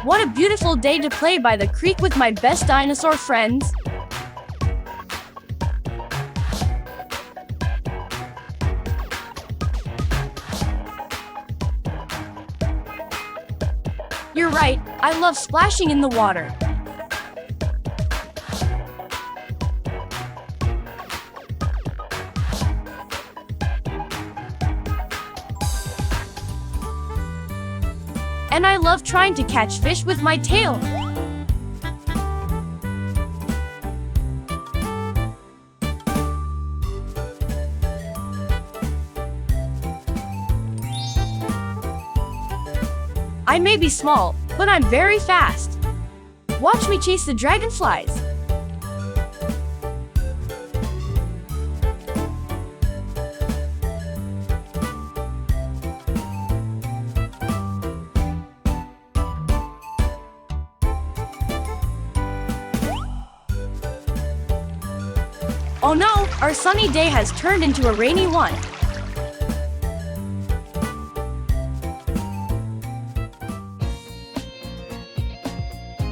What a beautiful day to play by the creek with my best dinosaur friends. You're right, I love splashing in the water. And I love trying to catch fish with my tail. I may be small, but I'm very fast. Watch me chase the dragonflies. Oh no, our sunny day has turned into a rainy one.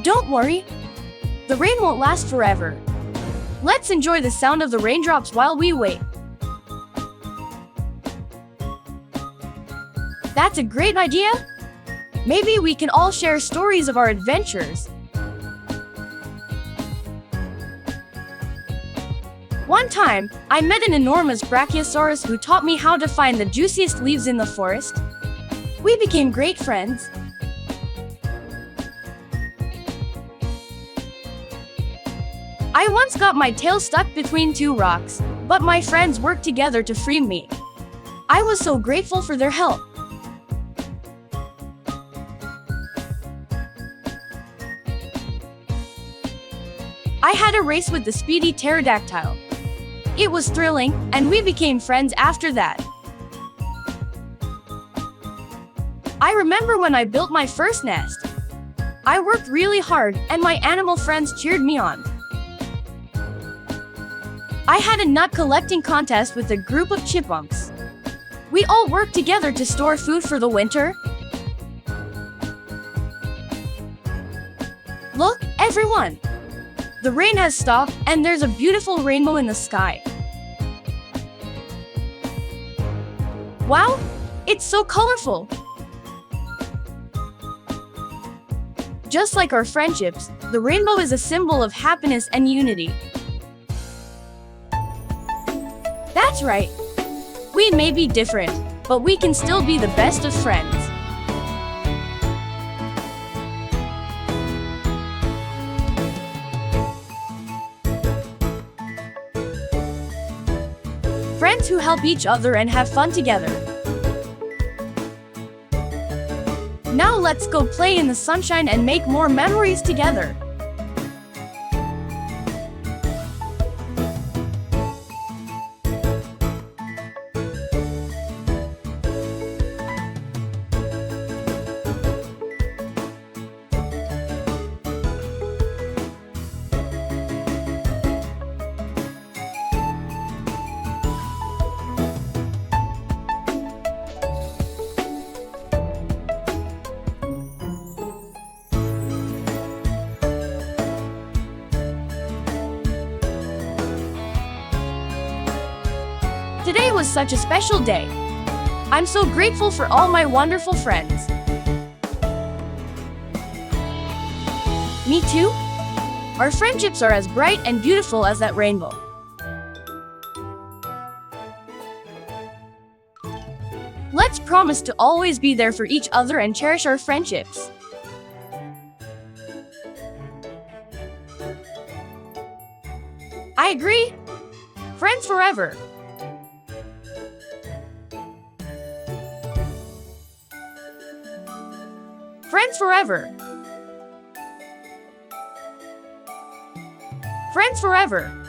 Don't worry, the rain won't last forever. Let's enjoy the sound of the raindrops while we wait. That's a great idea. Maybe we can all share stories of our adventures. One time, I met an enormous brachiosaurus who taught me how to find the juiciest leaves in the forest. We became great friends. I once got my tail stuck between two rocks, but my friends worked together to free me. I was so grateful for their help. I had a race with the speedy pterodactyl. It was thrilling, and we became friends after that. I remember when I built my first nest. I worked really hard, and my animal friends cheered me on. I had a nut collecting contest with a group of chipmunks. We all worked together to store food for the winter. Look, everyone! The rain has stopped, and there's a beautiful rainbow in the sky. Wow! It's so colorful! Just like our friendships, the rainbow is a symbol of happiness and unity. That's right! We may be different, but we can still be the best of friends. Friends who help each other and have fun together. Now let's go play in the sunshine and make more memories together. Today was such a special day. I'm so grateful for all my wonderful friends. Me too. Our friendships are as bright and beautiful as that rainbow. Let's promise to always be there for each other and cherish our friendships. I agree. Friends forever. Friends forever. Friends forever.